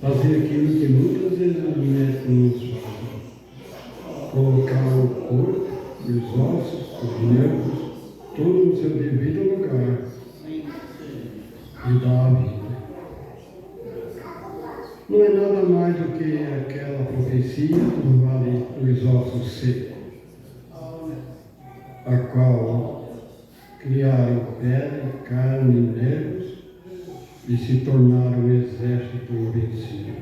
fazer aquilo que muitas vezes os médicos nos fazem: colocar o corpo, os ossos, os nervos, tudo no seu devido lugar e dar a vida. Não é nada mais do que aquela profecia do vale dos ossos secos, a qual criaram pele, carne e nervos e se tornaram um exército invencível.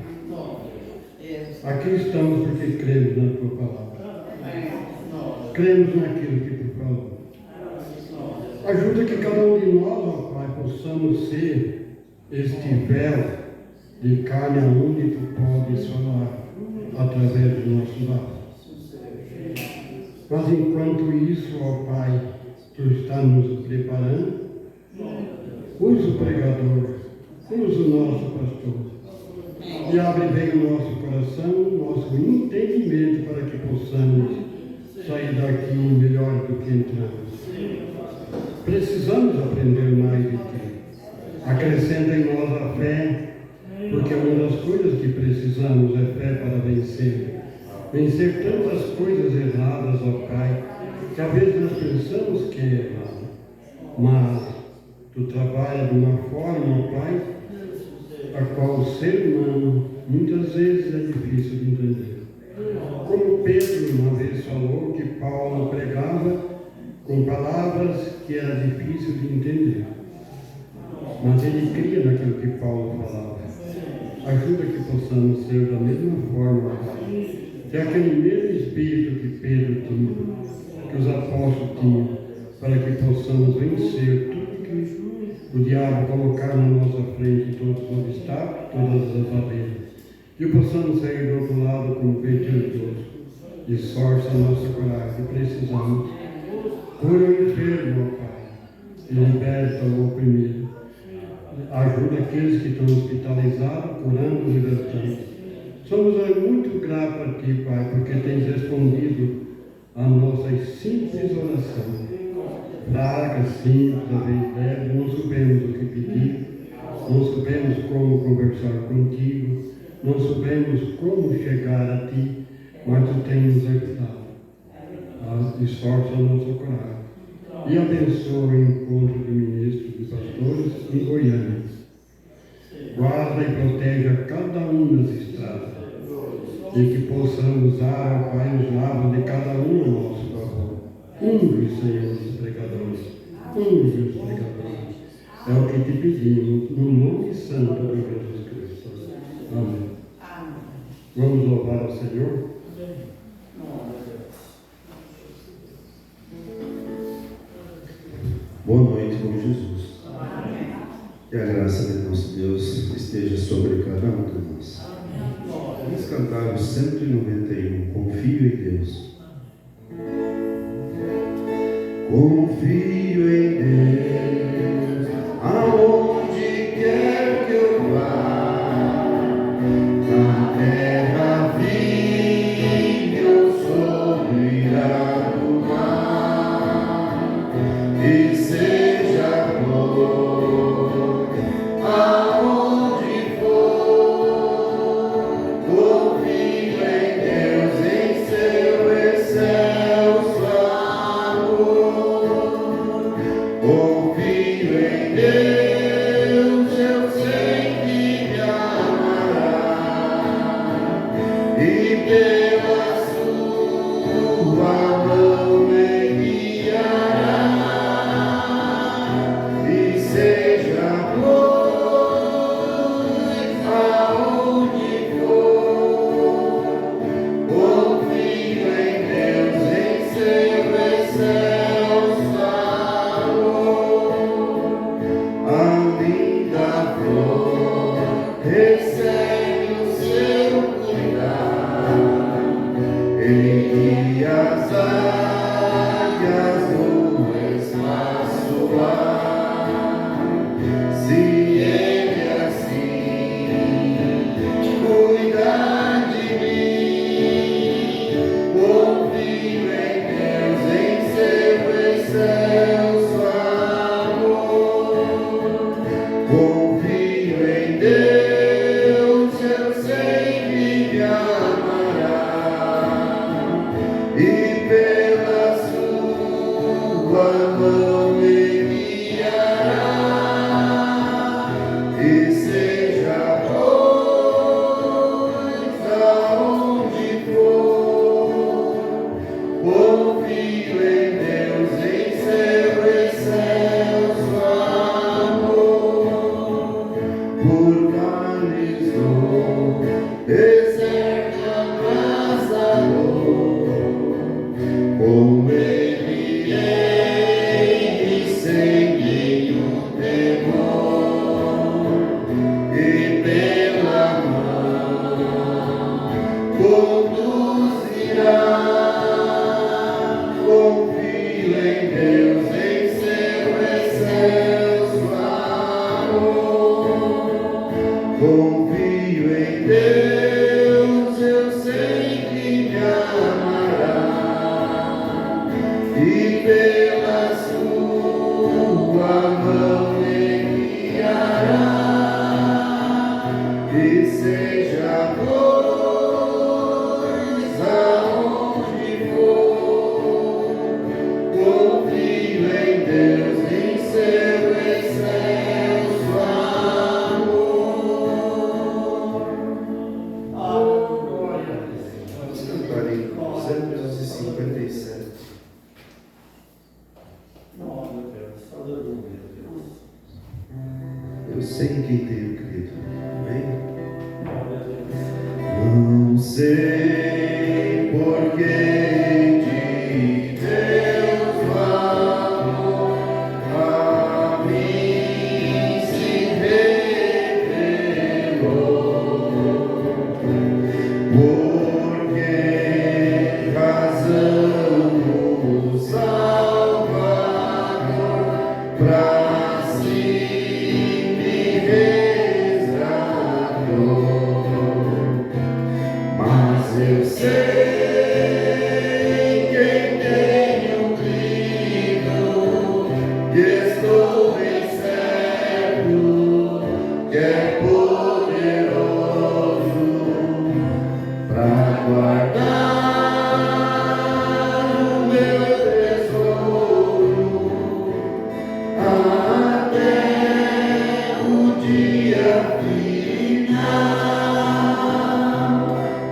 Aqui estamos porque cremos na tua palavra. Cremos naquilo que tu falou. Ajuda que cada um de nós, ó Pai, possamos ser este véu de carne aonde tu podes falar através do nosso lado. Mas enquanto isso, ó Pai, tu está nos preparando, usa o pregador, usa o nosso pastor e abre bem o nosso coração, o nosso entendimento para que possamos sair daqui melhor do que entramos. Precisamos aprender mais de ti. Acrescenta em nós a fé, porque uma das coisas que precisamos é fé para vencer. Vencer tantas coisas erradas, ó Pai, que às vezes nós pensamos que é errado. Mas tu trabalhas de uma forma, ó Pai, a qual o ser humano muitas vezes é difícil de entender. Como Pedro uma vez falou que Paulo pregava com palavras que era difícil de entender. Mas ele cria naquilo que Paulo falava. Ajuda que possamos ser da mesma forma, que aquele mesmo espírito que Pedro tinha, que os apóstolos tinham, para que possamos vencer tudo que o diabo colocar na nossa frente, todos os obstáculos, todas as barreiras, e possamos sair do outro lado como vitorioso. Esforça a nossa coragem, precisamos. Cura o enfermo, ó Pai, e liberta o oprimido. Ajuda aqueles que estão hospitalizados, curando, libertando. Somos muito gratos a Ti, Pai, porque tens respondido a nossa simples oração. Fraca, simples, a vez leve, não soubemos o que pedir, não soubemos como conversar contigo, não soubemos como chegar a Ti, mas Tu tens nos ajudado. Esforça a nossa coragem. E abençoa o encontro de ministros e pastores em Goiânia. Guarda e proteja cada um das estradas. E que possamos usar, Pai, os lábios de cada um a nosso favor. Unge, Senhor, os pregadores. Unge os pregadores. É o que te pedimos, no nome santo de Jesus Cristo. Amém. Vamos louvar ao Senhor? Boa noite, com Jesus. Amém. Que a graça de nosso Deus esteja sobre cada um de nós. Vamos cantar o 191, Confio em Deus. Confio em Deus, aonde quer que eu vá, na terra vive ou sobre o mar, e seja glória aonde for, confio em Deus, em seu excelso amor. Confio em Deus, eu sei que me amará, e pela sua mão me guiará, e seja glória aonde for. Confio em Deus, em seu excelso amor. A linda flor recebe o seu cuidado, ele guia as águias no espaço ar. Se ele assim cuidar de mim, confio em Deus, em seu excelso amor. Confio em Deus, humanizou, deserta mas amor, com ele sem nenhum temor, e pela mão conduzirá. Confio em Deus, em seu excelso amor. Confio em Deus, eu sei que me amará, e pela sua mão me guiará, e seja pois aonde for, confio em Deus, em seu excelso amor. Vamos cantar em 257. Eu sei em quem tenho crido. Amém? Não sei por que de Deus o amor a mim se revelou. Por que razão o Salvador pra si me resgatou. Mas eu sei quem tenho crido, que estou bem certo, que é poderoso pra guardar o meu tesouro até o dia final.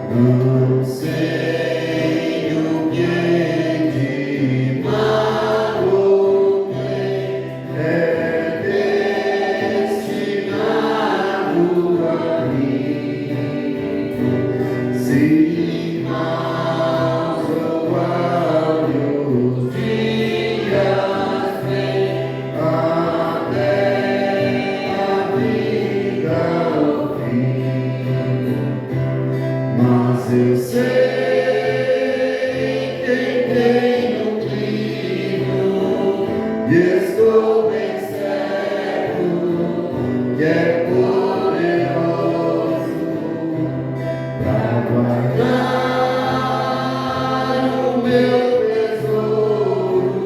Não sei o que de mal ou bem é destinado a mim. Se maus ou áureos dias vêm até a vida ao fim, mas eu sei quem tenho crido, e estou bem certo que é poderoso pra guardar o meu tesouro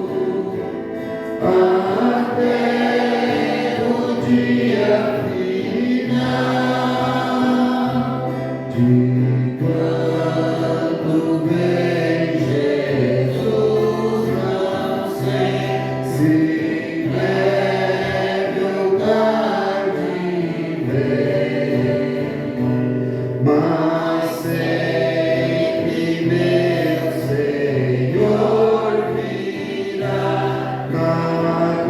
até o dia final. De quando vem Jesus, não sei se breve ou tarde vem, mas sei que meu Senhor virá na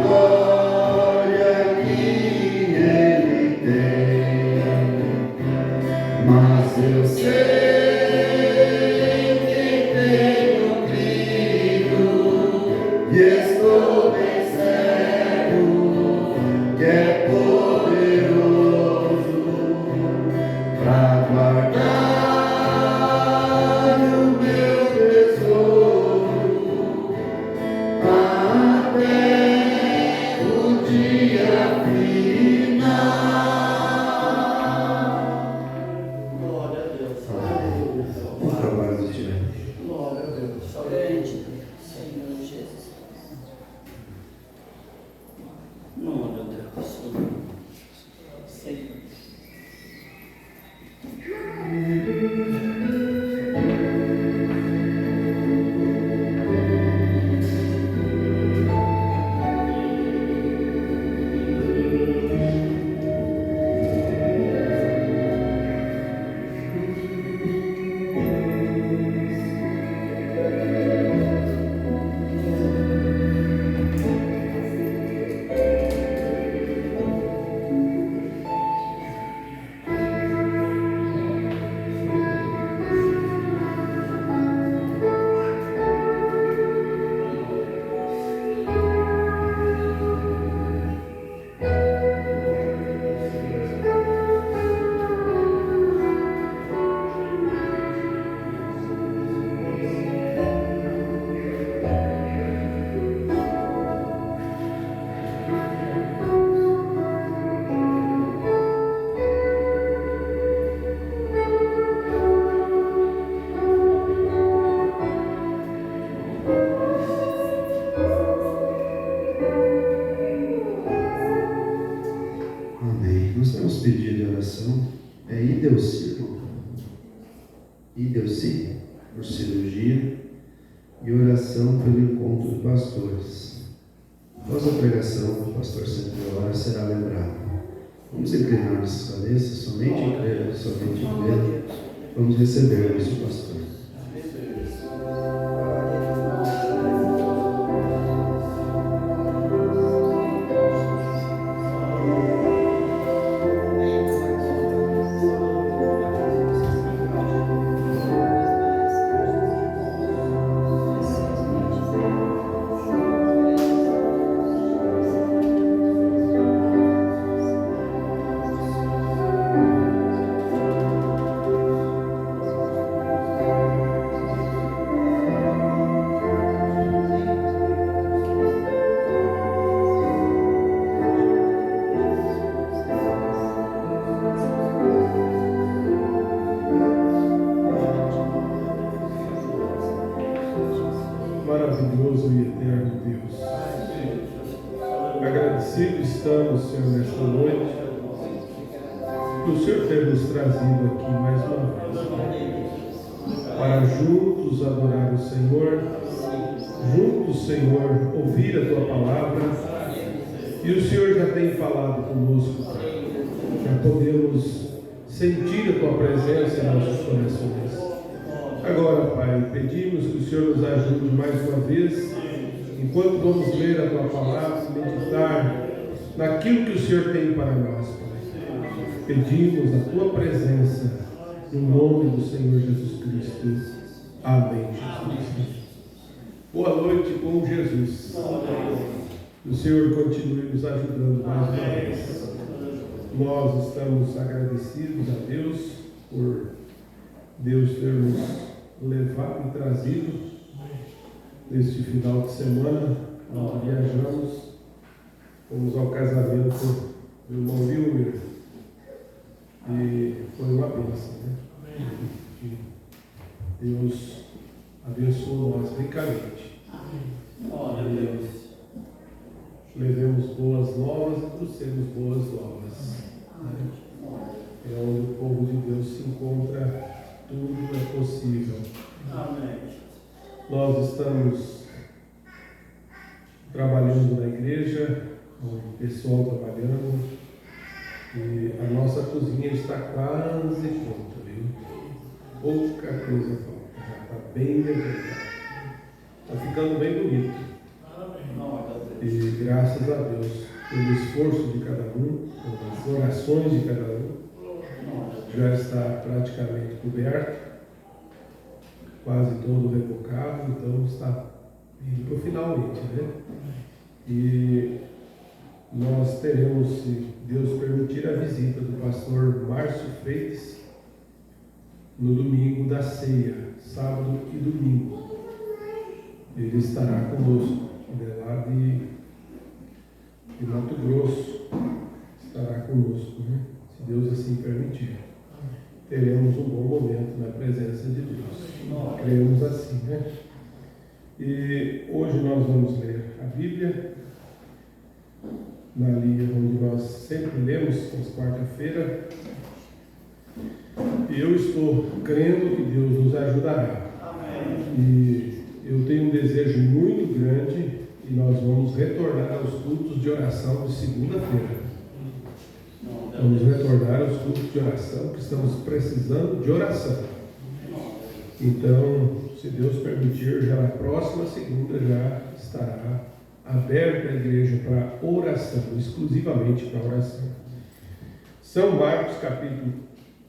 glória que Ele tem. Mas eu sei quem tenho crido, e estou bem certo que é poderoso pra guardar o meu tesouro até o dia final. oração é Ideuci, por cirurgia, e oração pelo encontro de pastores. Após a pregação, o pastor sempre ora, será lembrado. Vamos inclinar nossas cabeças, somente em crer, vamos receber o nosso pastor. Maravilhoso e eterno Deus. Agradecido estamos, Senhor, nesta noite, por o Senhor ter nos trazido aqui mais uma vez, para juntos adorar o Senhor, juntos, Senhor, ouvir a Tua palavra, e o Senhor já tem falado conosco, já podemos sentir a Tua presença em nossos corações. Agora, Pai, pedimos que o Senhor nos ajude mais uma vez, enquanto vamos ler a Tua palavra, meditar naquilo que o Senhor tem para nós, Pai. Pedimos a Tua presença, no nome do Senhor Jesus Cristo. Amém, Jesus. Boa noite com Jesus. O Senhor continue nos ajudando mais uma vez. Nós estamos agradecidos a Deus por Deus ter nos levado e trazido neste final de semana. Nós viajamos, fomos ao casamento do irmão Wilmer e foi uma bênção, né? E Deus abençoou nós ricamente. E levemos boas novas e trouxemos boas novas. É onde o povo de Deus se encontra. Tudo é possível. Amém. Nós estamos trabalhando na igreja, com o pessoal trabalhando, e a nossa cozinha está quase pronta, viu? Pouca coisa falta, já está bem levantada. Está ficando bem bonito. E graças a Deus, pelo esforço de cada um, pelas orações de cada um, já está praticamente coberto, quase todo rebocado, então está indo para o finalmente, né? E nós teremos, se Deus permitir, a visita do pastor Márcio Freitas no domingo da ceia, sábado e domingo. Ele estará conosco, ele é lá de Mato Grosso, estará conosco, né? Se Deus assim permitir. Teremos um bom momento na presença de Deus. Cremos assim, né? E hoje nós vamos ler a Bíblia, na linha onde nós sempre lemos, às quarta-feira. E eu estou crendo que Deus nos ajudará. E eu tenho um desejo muito grande e nós vamos retornar aos cultos de oração de segunda-feira. Vamos retornar aos cultos de oração, que estamos precisando de oração. Então, se Deus permitir, já na próxima segunda já estará aberta a igreja para oração, exclusivamente para oração. São Marcos, capítulo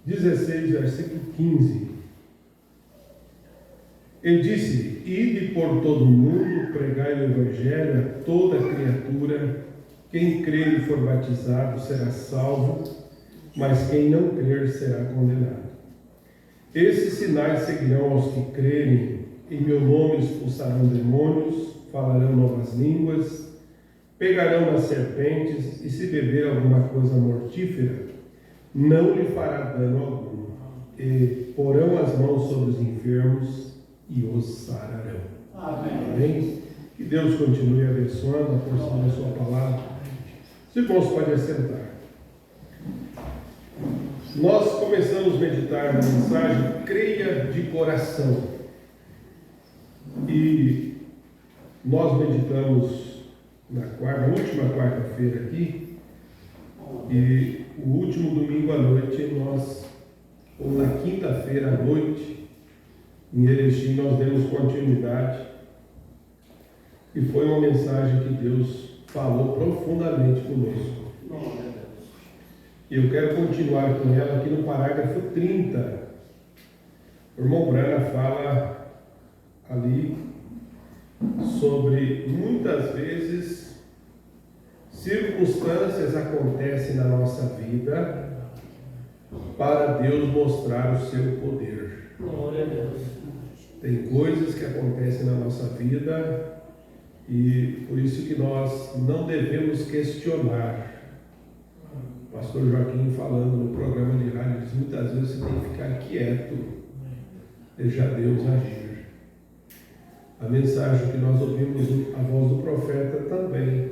16, versículo 15. Ele disse: ide por todo o mundo, pregai o evangelho a toda criatura. Quem crer e for batizado será salvo, mas quem não crer será condenado. Esses sinais seguirão aos que crerem. Em meu nome expulsarão demônios, falarão novas línguas, pegarão nas serpentes, e se beber alguma coisa mortífera, não lhe fará dano algum. E porão as mãos sobre os enfermos e os sararão. Amém. Amém? Que Deus continue abençoando a porção da sua palavra. Os irmãos podem assentar. Nós começamos a meditar na mensagem Creia de Coração. E nós meditamos na última quarta-feira aqui, e o último domingo à noite, ou na quinta-feira à noite, em Erechim, nós demos continuidade. E foi uma mensagem que Deus falou profundamente conosco. E eu quero continuar com ela aqui no parágrafo 30. O irmão Brana fala ali sobre muitas vezes circunstâncias acontecem na nossa vida para Deus mostrar o seu poder. Glória a Deus. Tem coisas que acontecem na nossa vida e por isso que nós não devemos questionar. O pastor Joaquim falando no programa de rádio diz: muitas vezes você tem que ficar quieto, deixar Deus agir. A mensagem que nós ouvimos, a voz do profeta também.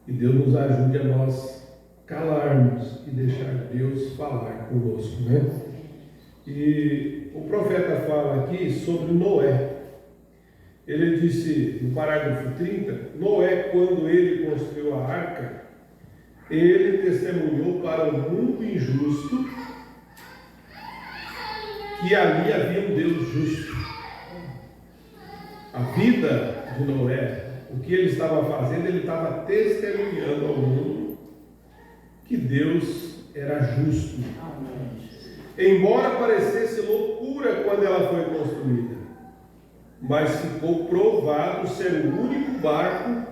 E Deus nos ajude a nós calarmos e deixar Deus falar conosco, né? E o profeta fala aqui sobre Noé. Ele disse no parágrafo 30, Noé, quando ele construiu a arca, ele testemunhou para o mundo injusto que ali havia um Deus justo. A vida de Noé, o que ele estava fazendo, ele estava testemunhando ao mundo que Deus era justo. Embora parecesse loucura quando ela foi construída, mas ficou provado ser o único barco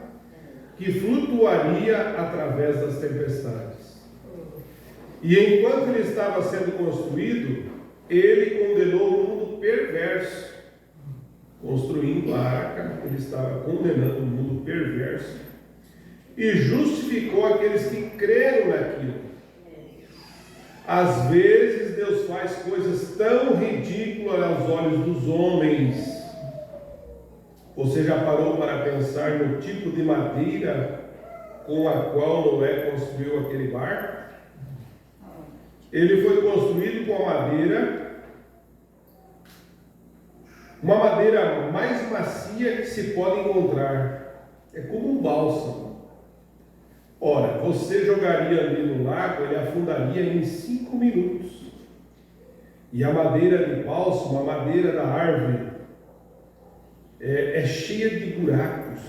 que flutuaria através das tempestades. E enquanto ele estava sendo construído, ele condenou o mundo perverso. Construindo a arca, ele estava condenando o mundo perverso e justificou aqueles que creram naquilo. Às vezes Deus faz coisas tão ridículas aos olhos dos homens. Você já parou para pensar no tipo de madeira com a qual Noé construiu aquele barco? Ele foi construído com uma madeira mais macia que se pode encontrar. É como um bálsamo. Ora, você jogaria ali no lago, ele afundaria em 5 minutos. E a madeira de bálsamo, a madeira da árvore, é cheia de buracos.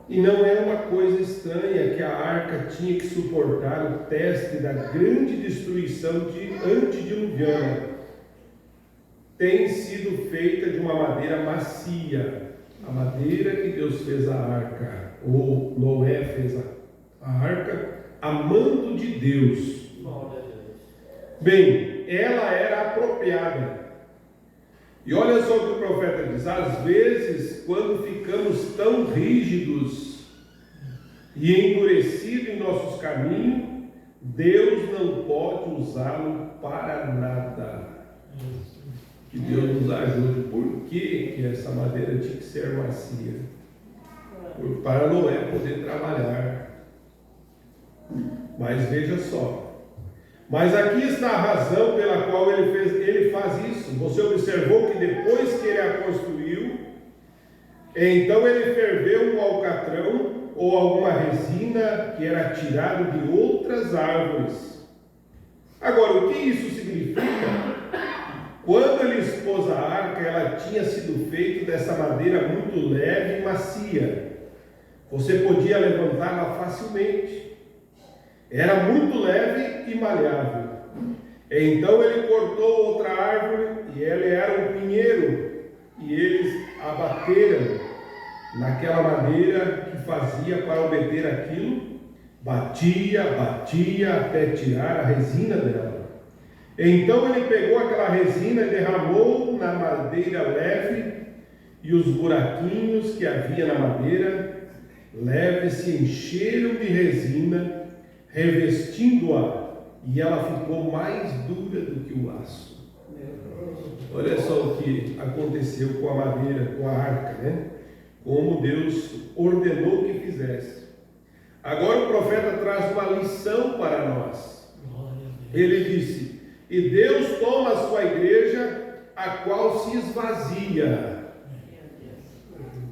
E não é uma coisa estranha que a arca tinha que suportar o teste da grande destruição antediluviana. Tem sido feita de uma madeira macia. A madeira que Deus fez a arca, ou Noé fez a arca, a mando de Deus. Bem, ela era apropriada. E olha só o que o profeta diz: às vezes, quando ficamos tão rígidos e endurecidos em nossos caminhos, Deus não pode usá-lo para nada. Que Deus nos ajude. Por que essa madeira tinha que ser macia? Para Noé poder trabalhar. Mas veja só. Mas aqui está a razão pela qual ele faz isso. Você observou que depois que ele a construiu, então ele ferveu um alcatrão ou alguma resina que era tirado de outras árvores. Agora, o que isso significa? Quando ele expôs a arca, ela tinha sido feita dessa madeira muito leve e macia. Você podia levantá-la facilmente. Era muito leve e maleável. Então ele cortou outra árvore, e ela era um pinheiro, e eles abateram naquela madeira que fazia para obter aquilo, batia até tirar a resina dela. Então ele pegou aquela resina e derramou na madeira leve, e os buraquinhos que havia na madeira leve se encheram de resina, revestindo-a, e ela ficou mais dura do que o aço. Olha só o que aconteceu com a madeira, com a arca, né? Como Deus ordenou que fizesse. Agora o profeta traz uma lição para nós. Ele disse: e Deus toma a sua igreja, a qual se esvazia.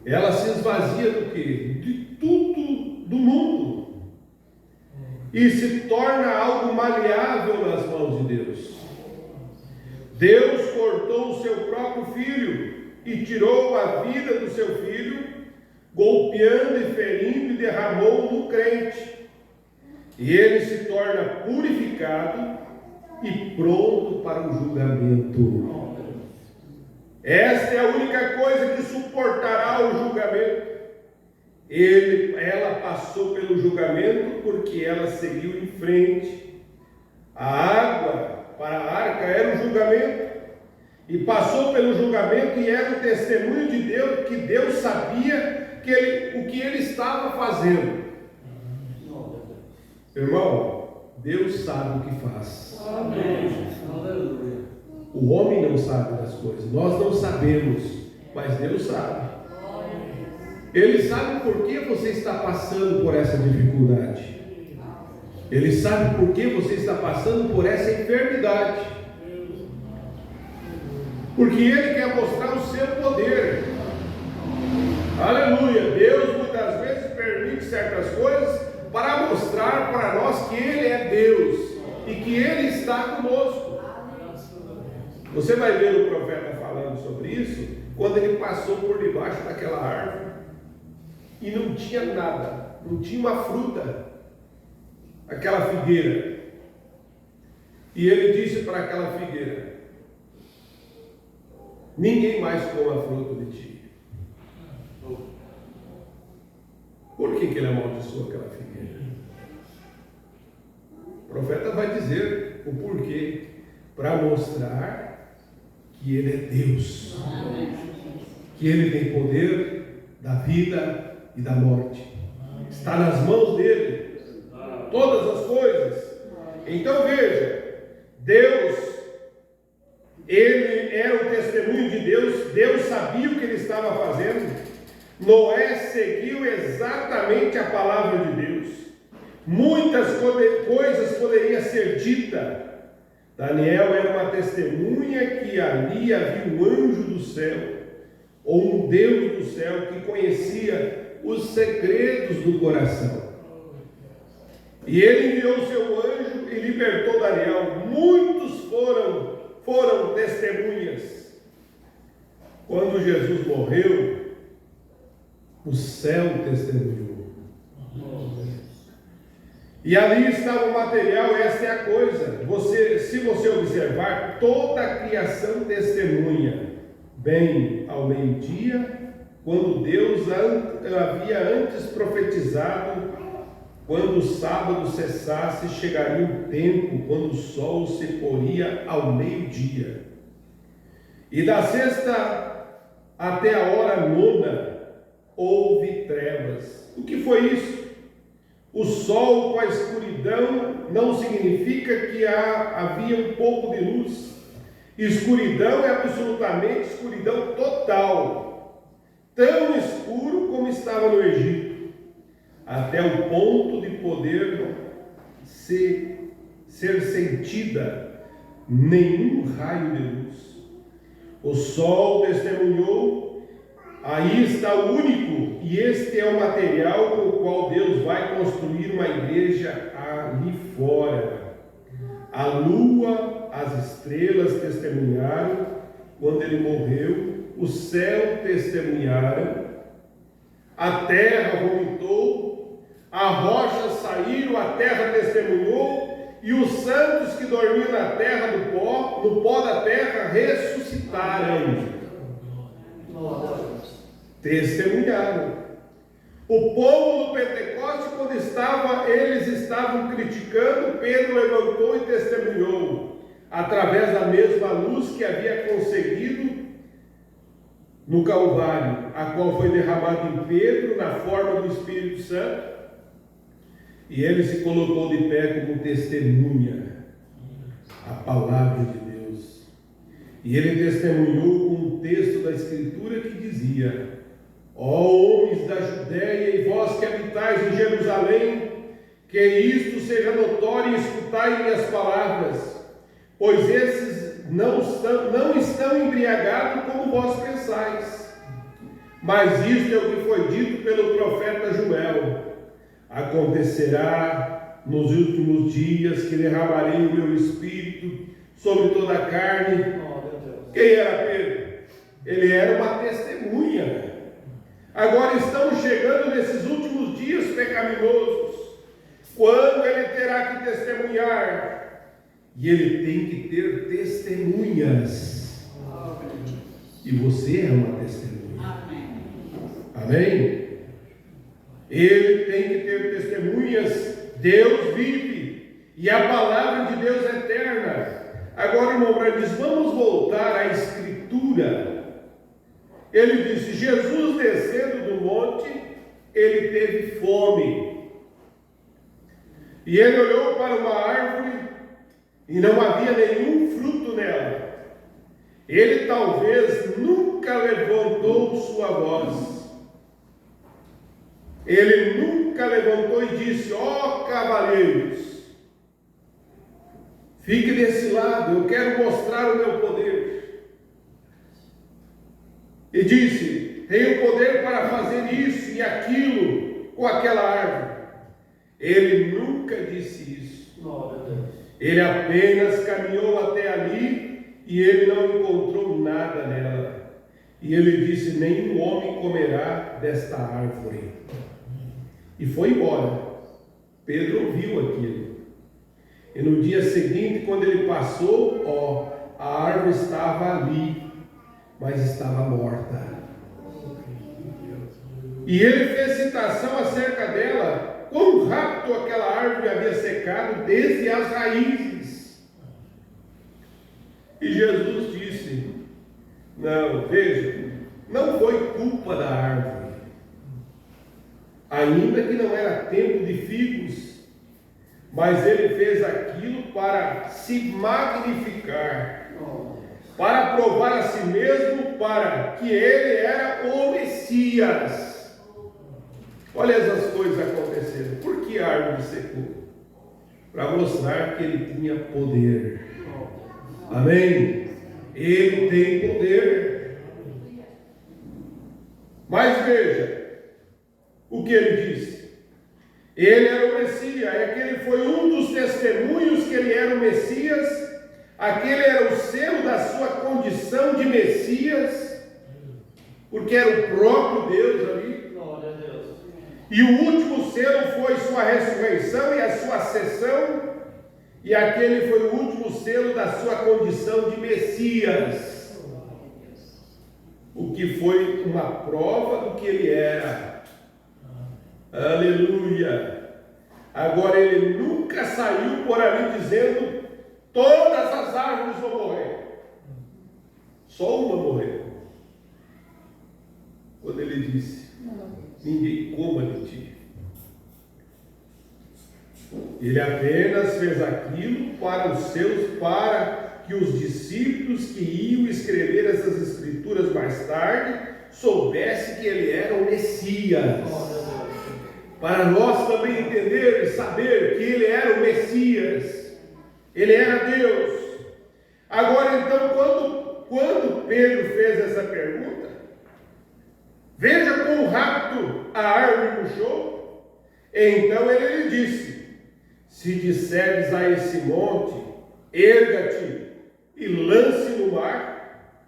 Ela se esvazia do quê? De tudo do mundo. E se torna algo maleável nas mãos de Deus. Deus cortou o seu próprio filho e tirou a vida do seu filho, golpeando e ferindo, e derramou no crente. E ele se torna purificado e pronto para o julgamento. Esta é a única coisa que suportará o julgamento. Ela passou pelo julgamento porque ela seguiu em frente. A água para a arca era o julgamento, e passou pelo julgamento, e era o testemunho de Deus, que Deus sabia o que ele estava fazendo. Irmão, Deus sabe o que faz. Amém. O homem não sabe das coisas, nós não sabemos, mas Deus sabe. Ele sabe por que você está passando por essa dificuldade. Ele sabe por que você está passando por essa enfermidade. Porque Ele quer mostrar o seu poder. Aleluia! Deus muitas vezes permite certas coisas para mostrar para nós que Ele é Deus e que Ele está conosco. Você vai ver o profeta falando sobre isso quando ele passou por debaixo daquela árvore e não tinha nada, não tinha uma fruta, aquela figueira. E ele disse para aquela figueira: ninguém mais coma fruto de ti. Por que ele amaldiçoou aquela figueira? O profeta vai dizer o porquê, para mostrar que Ele é Deus, que Ele tem poder da vida e da morte, está nas mãos dele todas as coisas. Então veja, Deus, Ele era o testemunho de Deus, Deus sabia o que Ele estava fazendo. Noé seguiu exatamente a palavra de Deus. Muitas coisas poderiam ser ditas. Daniel era uma testemunha que ali havia um anjo do céu, ou um Deus do céu, que conhecia os segredos do coração. E ele enviou seu anjo e libertou Daniel. Muitos foram testemunhas. Quando Jesus morreu, o céu testemunhou. E ali estava o material. Essa é a coisa. Se você observar, toda a criação testemunha. Bem ao meio-dia, quando Deus havia antes profetizado, quando o sábado cessasse, chegaria o tempo quando o sol se poria ao meio-dia. E da sexta até a hora nona, houve trevas. O que foi isso? O sol com a escuridão não significa que havia um pouco de luz. Escuridão é absolutamente escuridão total, tão escuro como estava no Egito, até o ponto de poder ser sentida nenhum raio de luz. O sol testemunhou: aí está o único, e este é o material com o qual Deus vai construir uma igreja ali fora. A lua, as estrelas testemunharam quando ele morreu, o céu testemunharam, a terra vomitou, a rocha saíram, a terra testemunhou, e os santos que dormiam na terra no pó da terra, ressuscitaram. Testemunharam. O povo do Pentecoste, quando eles estavam criticando, Pedro levantou e testemunhou, através da mesma luz que havia conseguido no Calvário, a qual foi derramada em Pedro na forma do Espírito Santo, e ele se colocou de pé como testemunha a palavra de Deus. E ele testemunhou com um texto da Escritura que dizia: ó homens da Judéia e vós que habitais em Jerusalém, que isto seja notório e escutai minhas palavras, pois esses não estão embriagados como vós pensais. Mas isto é o que foi dito pelo profeta Joel: acontecerá nos últimos dias que derramarei o meu espírito sobre toda a carne. Quem era Pedro? Ele era uma testemunha. Agora estamos chegando nesses últimos dias pecaminosos, quando ele terá que testemunhar, e ele tem que ter testemunhas. E você é uma testemunha. Amém? Ele tem que ter testemunhas. Deus vive e a palavra de Deus é eterna. Agora, irmão Brandes, vamos voltar à Escritura. Ele disse: Jesus descendo do monte, ele teve fome. E ele olhou para uma árvore e não havia nenhum fruto nela. Ele talvez nunca levantou sua voz. Ele nunca levantou e disse: ó cavaleiros, fique desse lado, eu quero mostrar o meu poder. E disse: tenho poder para fazer isso e aquilo com aquela árvore. Ele nunca disse isso. Ele apenas caminhou até ali e ele não encontrou nada nela. E ele disse: nenhum homem comerá desta árvore. E foi embora. Pedro ouviu aquilo. E no dia seguinte, quando ele passou, a árvore estava ali, mas estava morta. E ele fez citação acerca dela, quão rápido aquela árvore havia secado desde as raízes. E Jesus disse: não, veja, não foi culpa da árvore, ainda que não era tempo de figos, mas ele fez aquilo para se magnificar, para provar a si mesmo para que ele era o Messias. Olha essas coisas acontecendo. Por que a árvore secou? Para mostrar que ele tinha poder. Amém? Ele tem poder. Mas veja o que ele disse. Ele era o Messias. É que ele foi um dos testemunhos que ele era o Messias. Aquele era o selo da sua condição de Messias, porque era o próprio Deus ali. E o último selo foi sua ressurreição e a sua ascensão, e aquele foi o último selo da sua condição de Messias, o que foi uma prova do que ele era. Aleluia! Agora ele nunca saiu por ali dizendo: todas as árvores vão morrer. Só uma morreu. Quando ele disse: ninguém coma de ti. Ele apenas fez aquilo para que os discípulos que iam escrever essas escrituras mais tarde soubessem que ele era o Messias. Para nós também entender e saber que ele era o Messias. Ele era Deus. Agora então, quando Pedro fez essa pergunta, veja quão rápido a árvore murchou. Então ele lhe disse: se disseres a esse monte, erga-te e lance no mar,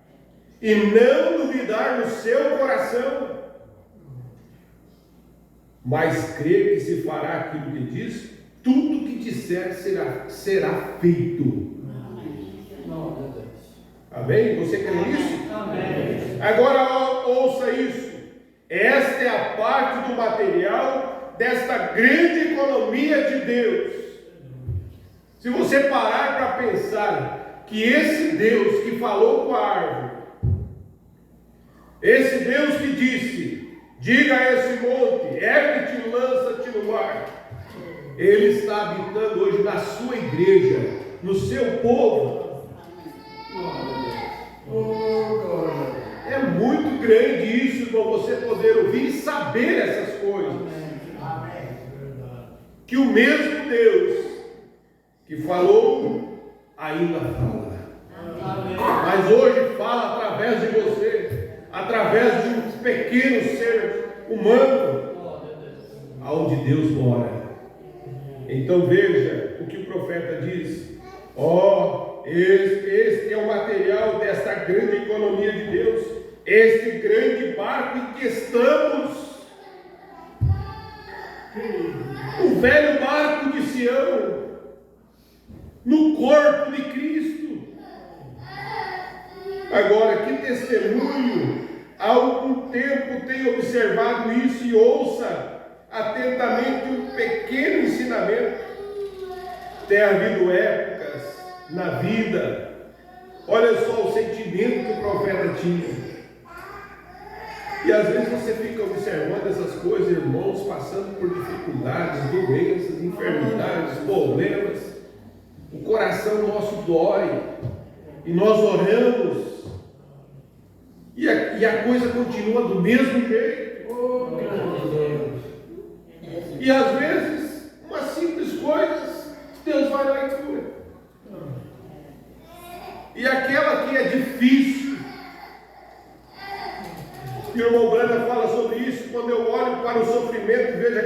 e não duvidar no seu coração, mas crer que se fará aquilo que diz, tudo que disser será feito. Amém? Você crê nisso? Amém. Agora ouça isso. Esta é a parte do material desta grande economia de Deus. Se você parar para pensar que esse Deus que falou com a árvore, esse Deus que disse: diga a esse monte, ergue-te e lança-te no mar, ele está habitando hoje na sua igreja, no seu povo. É muito grande isso, para você poder ouvir e saber essas coisas. Que o mesmo Deus que falou, ainda fala. Mas hoje fala através de você, através de um pequeno ser humano, aonde Deus mora. Então veja o que o profeta diz: este é o material desta grande economia de Deus, este grande barco em que estamos, o velho barco de Sião, no corpo de Cristo. Agora, que testemunho, há algum tempo tenho observado isso, e ouça atentamente um pequeno ensinamento. Tem havido épocas na vida, olha só o sentimento que o profeta tinha. E às vezes você fica observando essas coisas, irmãos, passando por dificuldades, doenças, enfermidades, problemas. O coração nosso dói, e nós oramos, e a coisa continua do mesmo jeito. E às vezes, uma simples coisa, Deus vai lá e cura. E aquela que é difícil, e o irmão Branda fala sobre isso, quando eu olho para o sofrimento e vejo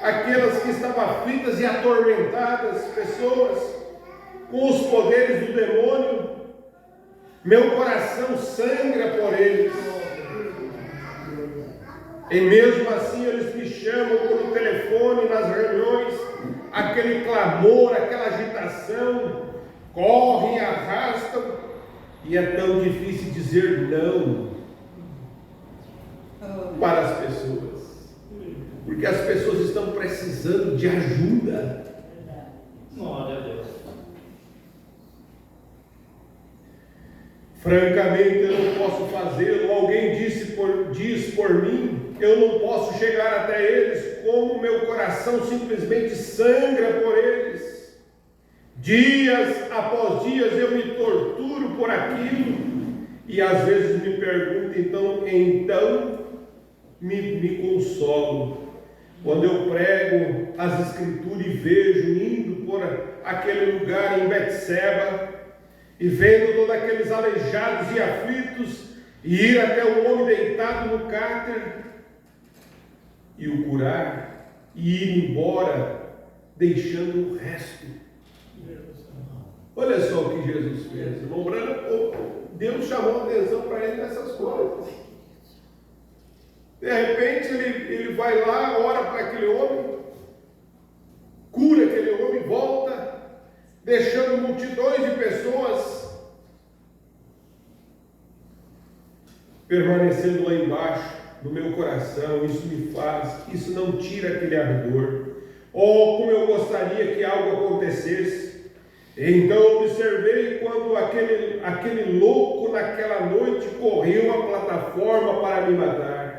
aquelas que estavam aflitas e atormentadas, pessoas com os poderes do demônio, meu coração sangra por eles. E mesmo assim eles me chamam pelo telefone, nas reuniões, aquele clamor, aquela agitação, correm, arrastam, e é tão difícil dizer não para as pessoas, porque as pessoas estão precisando de ajuda. Glória a Deus. Francamente, eu não posso fazê-lo. Alguém diz por mim, eu não posso chegar até eles, como meu coração simplesmente sangra por eles. Dias após dias eu me torturo por aquilo, e às vezes me pergunto, então me consolo. Quando eu prego as Escrituras e vejo indo por aquele lugar em Betseba, e vendo todos aqueles aleijados e aflitos, e ir até o homem deitado no cárter, e o curar, e ir embora, deixando o resto. Olha só o que Jesus fez, irmão Branco. Deus chamou a atenção para ele nessas coisas. De repente ele vai lá, ora para aquele homem, cura aquele homem, volta, deixando multidões de pessoas permanecendo lá embaixo no meu coração. Isso não tira aquele ardor. Oh, como eu gostaria que algo acontecesse. Então observei quando aquele louco naquela noite correu à plataforma para me matar.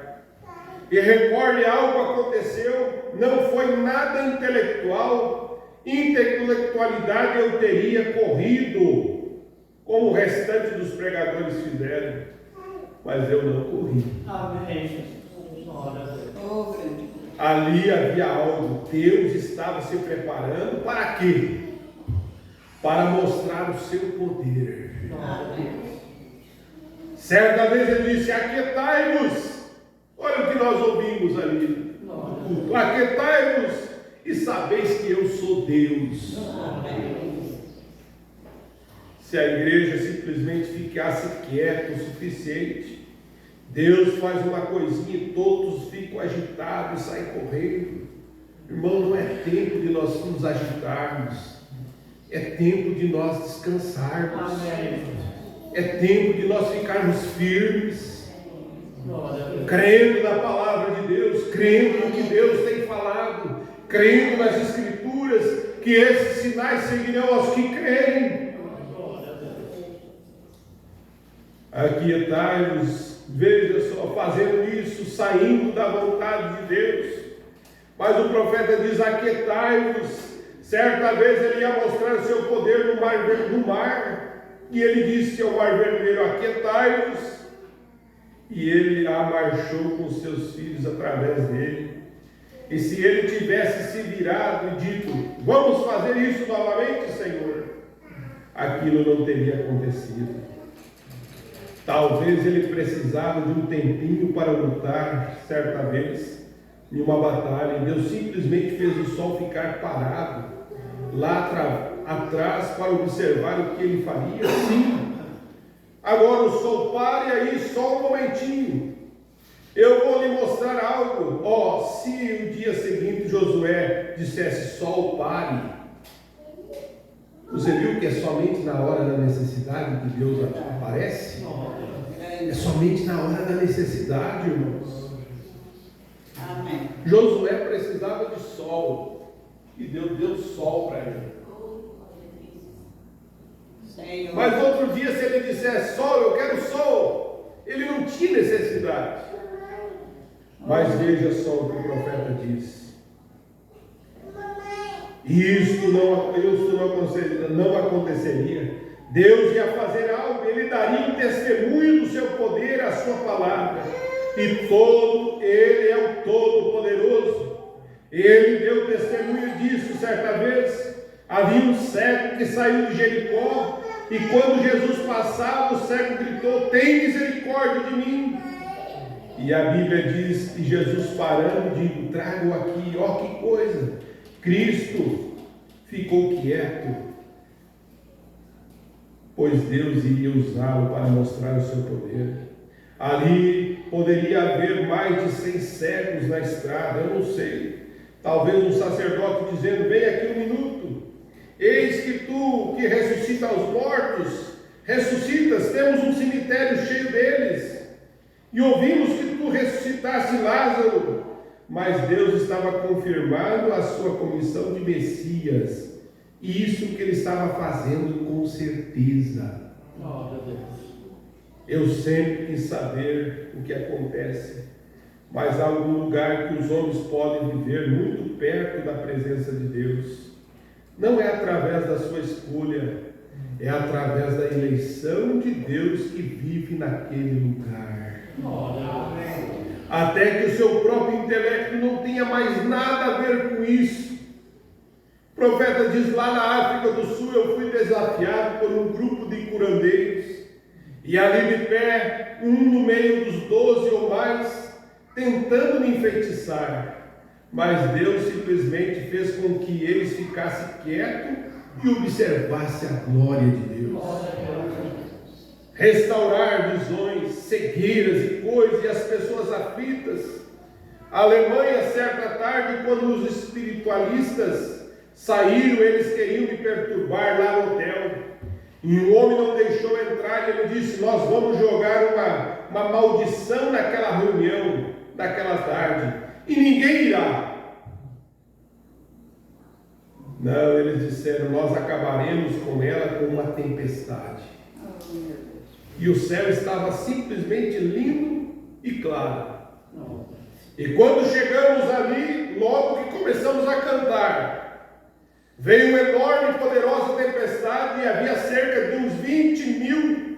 E recorde, algo aconteceu, não foi nada intelectual. Intelectualidade eu teria corrido, como o restante dos pregadores fizeram, mas eu não corri. Amém, Jesus. Glória a Deus. Ali havia algo. Deus estava se preparando para quê? Para mostrar o seu poder. Certa vez ele disse: aquietai-vos. Olha o que nós ouvimos ali. Aquietai-vos e sabeis que eu sou Deus. Se a igreja simplesmente ficasse quieta o suficiente, Deus faz uma coisinha e todos ficam agitados e saem correndo. Irmão, não é tempo de nós nos agitarmos. É tempo de nós descansarmos. É tempo de nós ficarmos firmes, crendo na palavra de Deus, crendo no que Deus tem falado, crendo nas Escrituras, que esses sinais seguirão aos que creem. Aquietai-vos, veja só, fazendo isso, saindo da vontade de Deus. Mas o profeta diz: aquietai-vos. Certa vez ele ia mostrar o seu poder no mar, e ele disse ao mar vermelho: aquietai-vos. E ele a marchou com seus filhos através dele. E se ele tivesse se virado e dito: vamos fazer isso novamente, Senhor, aquilo não teria acontecido. Talvez ele precisava de um tempinho para lutar certa vez em uma batalha, e Deus simplesmente fez o sol ficar parado lá atrás para observar o que ele faria. Sim, agora o sol para, e aí só um momentinho, eu vou lhe mostrar algo. Se o dia seguinte Josué dissesse: sol, pare, você viu que é somente na hora da necessidade que Deus aparece? É somente na hora da necessidade, irmãos. Amém. Josué precisava de sol, e Deus deu sol para ele. Senhor. Mas outro dia, se ele dissesse: sol, eu quero sol, ele não tinha necessidade. Mas veja só o que o profeta diz: isto não aconteceria. Deus ia fazer algo, ele daria um testemunho do seu poder, a sua palavra. E ele é o Todo-Poderoso. Ele deu testemunho disso certa vez. Havia um cego que saiu de Jericó, e quando Jesus passava, o cego gritou: tem misericórdia de mim. E a Bíblia diz que Jesus, parando, disse: traga-o aqui. Ó, que coisa! Cristo ficou quieto, pois Deus iria usá-lo para mostrar o seu poder. Ali poderia haver mais de 100 cegos na estrada, eu não sei. Talvez um sacerdote dizendo: vem aqui um minuto. Eis que tu, que ressuscita aos mortos, ressuscitas, temos um cemitério cheio deles. E ouvimos que tu ressuscitaste Lázaro. Mas Deus estava confirmando a sua comissão de Messias. E isso que ele estava fazendo com certeza. Glória a Deus. Eu sempre quis saber o que acontece, mas há algum lugar que os homens podem viver muito perto da presença de Deus. Não é através da sua escolha, é através da eleição de Deus que vive naquele lugar. Glória a Deus. Até que o seu próprio intelecto não tenha mais nada a ver com isso. O profeta diz: lá na África do Sul eu fui desafiado por um grupo de curandeiros, e ali de pé, um no meio dos 12 ou mais, tentando me enfeitiçar. Mas Deus simplesmente fez com que eles ficassem quietos e observassem a glória de Deus. Restaurar visões, cegueiras e coisas, e as pessoas aflitas. A Alemanha, certa tarde, quando os espiritualistas saíram, eles queriam me perturbar lá no hotel. E um homem não deixou entrar, e ele disse: nós vamos jogar uma maldição naquela reunião, naquela tarde, e ninguém irá. Não, eles disseram: nós acabaremos com ela com uma tempestade. E o céu estava simplesmente lindo e claro. E quando chegamos ali, logo que começamos a cantar, veio uma enorme e poderosa tempestade, e havia cerca de uns 20 mil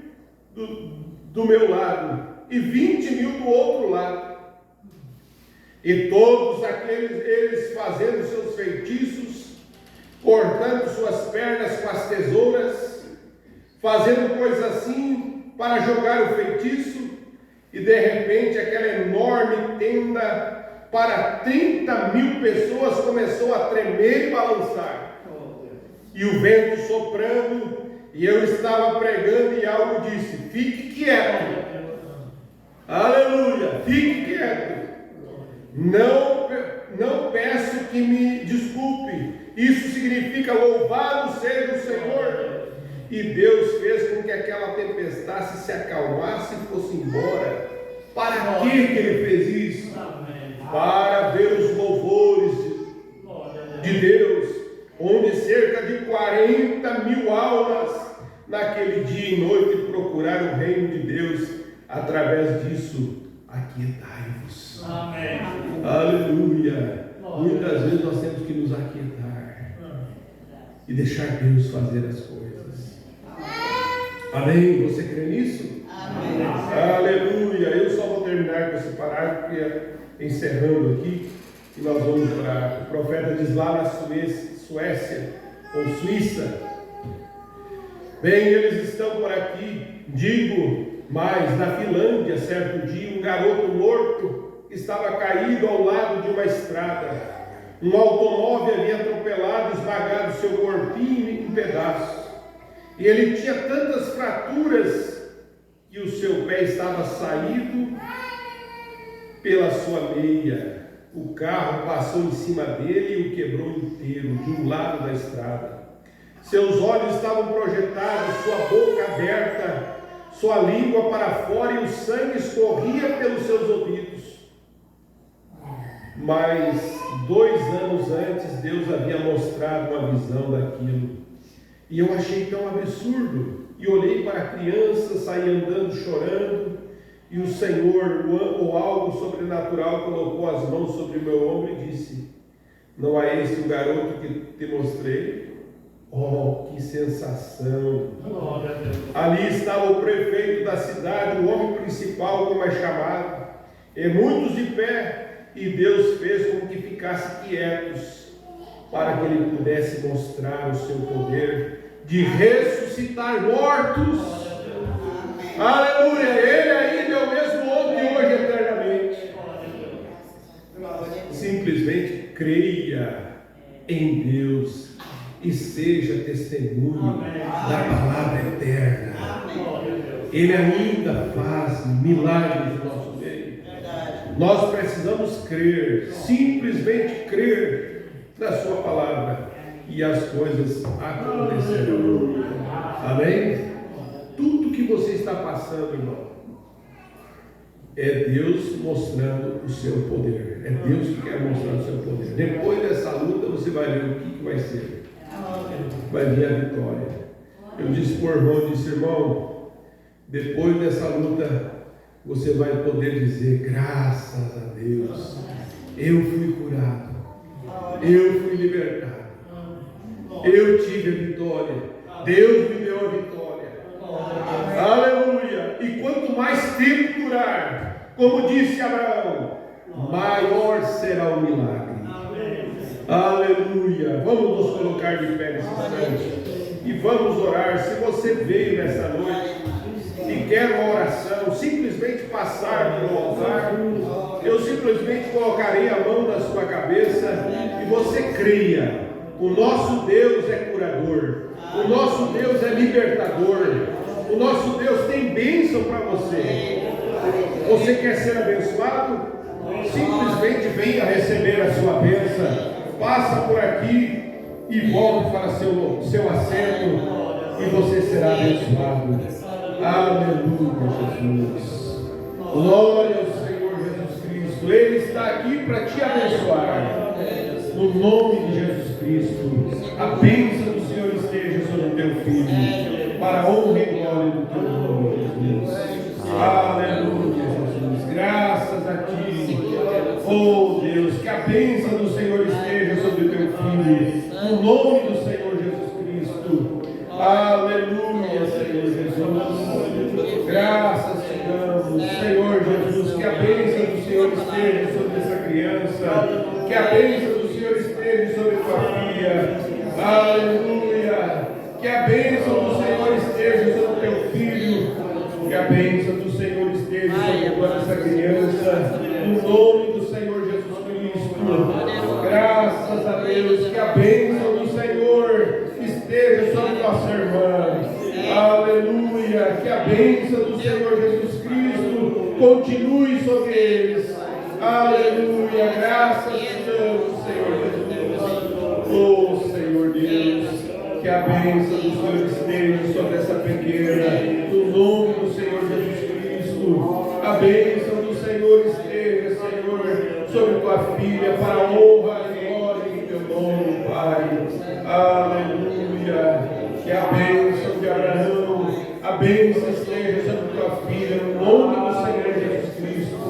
do meu lado e 20 mil do outro lado. E todos eles fazendo seus feitiços, cortando suas pernas com as tesouras, fazendo coisas assim para jogar o feitiço. E de repente aquela enorme tenda para 30 mil pessoas começou a tremer e balançar. E o vento soprando, e eu estava pregando, e algo disse: fique quieto. Aleluia, fique quieto. Não peço que me desculpe. Isso significa: louvado seja o Senhor. E Deus fez com que aquela tempestade se acalmasse e fosse embora. Para que ele fez isso? Para ver os louvores de Deus, onde cerca de 40 mil almas naquele dia e noite procuraram o reino de Deus. Através disso, aquietai-vos. Amém. Aleluia. Muitas vezes nós temos que nos aquietar e deixar Deus fazer as coisas. Amém? Você crê nisso? Amém. Aleluia. Eu só vou terminar com esse parágrafo, encerrando aqui. E nós vamos orar. O profeta diz lá na Suécia ou Suíça: bem, eles estão por aqui. Digo mais, na Finlândia, certo dia, um garoto morto estava caído ao lado de uma estrada. Um automóvel havia atropelado e esmagado seu corpinho em pedaços. E ele tinha tantas fraturas que o seu pé estava saído pela sua meia. O carro passou em cima dele e o quebrou inteiro, de um lado da estrada. Seus olhos estavam projetados, sua boca aberta, sua língua para fora e o sangue escorria pelos seus ouvidos. Mas 2 anos antes, Deus havia mostrado uma visão daquilo. E eu achei tão absurdo. E olhei para a criança, saí andando, chorando. E o Senhor, ou algo sobrenatural, colocou as mãos sobre o meu ombro e disse: não é esse o garoto que te mostrei? Oh, que sensação! Ali estava o prefeito da cidade, o homem principal, como é chamado, e muitos de pé. E Deus fez com que ficassem quietos, para que ele pudesse mostrar o seu poder de ressuscitar mortos. Aleluia! Ele ainda é o mesmo ontem, hoje, eternamente. Simplesmente creia em Deus e seja testemunho da palavra eterna. Ele ainda faz milagres no nosso meio. Nós precisamos crer, simplesmente crer na sua palavra, e as coisas acontecerão. Amém? Tudo que você está passando, irmão, é Deus mostrando o seu poder. É Deus que quer mostrar o seu poder. Depois dessa luta, você vai ver o que vai ser. Vai vir a vitória. Eu disse para o irmão, irmão, depois dessa luta, você vai poder dizer: graças a Deus, eu fui curado, eu fui libertado, eu tive a vitória, Deus me deu a vitória. Aleluia! E quanto mais tempo durar, como disse Abraão, maior será o milagre. Aleluia! Vamos nos colocar de pé nesse instante e vamos orar. Se você veio nessa noite e quer uma oração, simplesmente passar pelo altar, eu simplesmente colocarei a mão na sua cabeça e você creia: o nosso Deus é curador, o nosso Deus é libertador, o nosso Deus tem bênção para você. Você quer ser abençoado? Simplesmente venha receber a sua bênção, passa por aqui e volte para seu assento e você será abençoado. Aleluia, Jesus. Glória ao Senhor Jesus Cristo. Ele está aqui para te abençoar. No nome de Jesus Cristo, a bênção do Senhor esteja sobre o teu filho, para a honra e glória do teu nome, Jesus. Aleluia, Jesus. Graças a ti. Oh Deus, que a bênção do Senhor esteja sobre o teu filho. No nome do Senhor Jesus Cristo. Aleluia, Senhor Jesus. Graças te damos, Senhor Jesus. Que a bênção do Senhor esteja sobre essa criança. Que a bênção do Senhor esteja sobre tua filha. Aleluia. Que a bênção do Senhor esteja sobre teu filho. Que a bênção do Senhor esteja sobre toda essa criança. No nome do Senhor Jesus Cristo. Graças a Deus. Que a bênção do Senhor esteja sobre nossa irmã. Aleluia. Que a bênção do Senhor Jesus Cristo continue sobre eles. Aleluia. Graças te damos, Senhor Jesus. Oh, Senhor Deus. Que a bênção do Senhor esteja sobre essa pequena. No nome do Senhor Jesus Cristo. A bênção do Senhor esteja, Senhor, sobre tua filha, para a honra e glória em teu nome, Pai. Aleluia. Que a bênção de Abraão, a bênção esteja sobre tua filha, no nome do Senhor Jesus Cristo.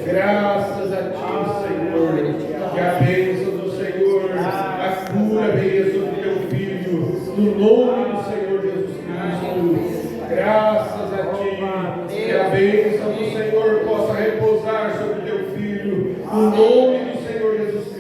Graças a ti, Senhor. Que a bênção do Senhor, a cura venha sobre teu filho, no nome do Senhor Jesus Cristo. Graças a ti. Que a bênção do Senhor possa repousar sobre teu filho, no nome do Senhor Jesus Cristo.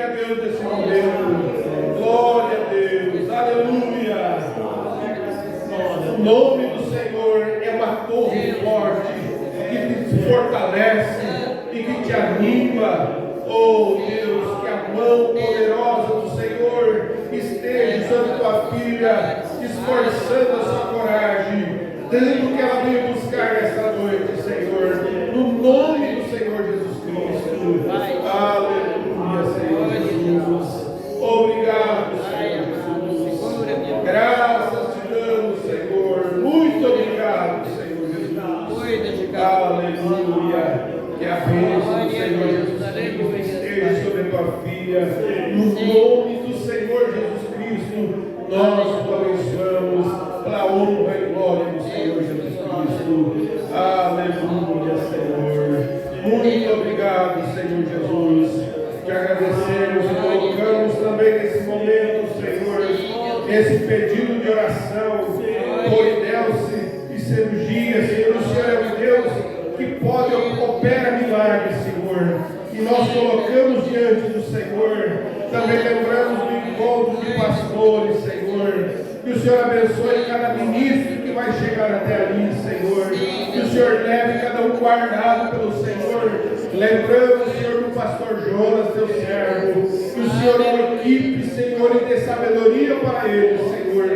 a Deus nesse momento. Glória a Deus. Aleluia. O nome do Senhor é uma torre forte que te fortalece e que te anima. Oh Deus, que a mão poderosa do Senhor esteja sobre tua filha, esforçando a sua coragem, dando o que ela veio buscar nesta noite, Senhor, no nome do Senhor Jesus Cristo. Aleluia, Senhor Jesus. Obrigado, Senhor Jesus. Graças te damos, Senhor. Muito obrigado, Senhor Jesus. Aleluia. Que a bênção do Senhor Jesus Cristo esteja sobre a tua filha. No nome do Senhor Jesus Cristo, nós o abençoamos para a honra e glória do Senhor Jesus Cristo. Aleluia, Senhor. Muito obrigado, Senhor Jesus. Te agradecemos e colocamos também nesse momento, Senhor, esse pedido de oração por Idelce e cirurgia, Senhor. O Senhor é um Deus que pode operar milagres, Senhor. E nós colocamos diante do Senhor. Também lembramos do encontro de pastores, Senhor. Que o Senhor abençoe cada ministro que vai chegar até ali, Senhor. Que o Senhor leve cada um guardado pelo Senhor. Lembramos, Senhor, do pastor Jonas, teu servo. Que o Senhor é uma equipe, Senhor, e dê sabedoria para ele, Senhor.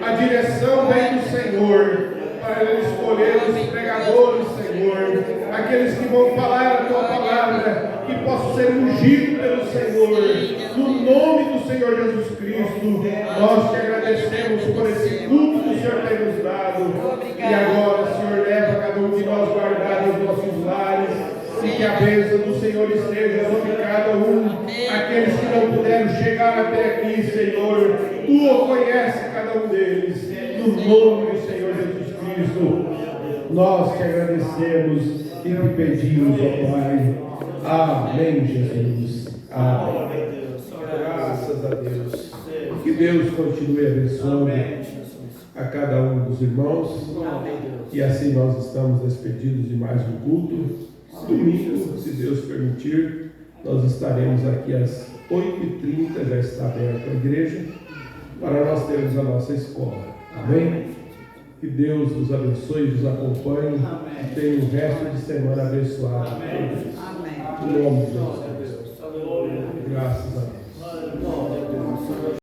A direção vem do Senhor. Para ele escolher os pregadores, Senhor. Aqueles que vão falar a tua palavra, que possam ser ungidos pelo Senhor. No nome do Senhor Jesus Cristo, nós te agradecemos por esse culto que o Senhor tem nos dado. E agora, Senhor, leva cada um de nós guardado nos nossos lares. E que a bênção do Senhor esteja sobre cada um. Aqueles que não puderam chegar até aqui, Senhor, tu o conheces cada um deles. No nome do Senhor Jesus Cristo, nós te agradecemos e te pedimos, ó Pai. Amém, Jesus. Amém. Graças a Deus. Que Deus continue abençoando a cada um dos irmãos. E assim nós estamos despedidos de mais um culto. Domingo, se Deus permitir, nós estaremos aqui às 8h30, já está aberta a igreja, para nós termos a nossa escola. Amém? Que Deus nos abençoe, nos acompanhe e tenha um resto de semana abençoado. Amém. Em nome de Jesus.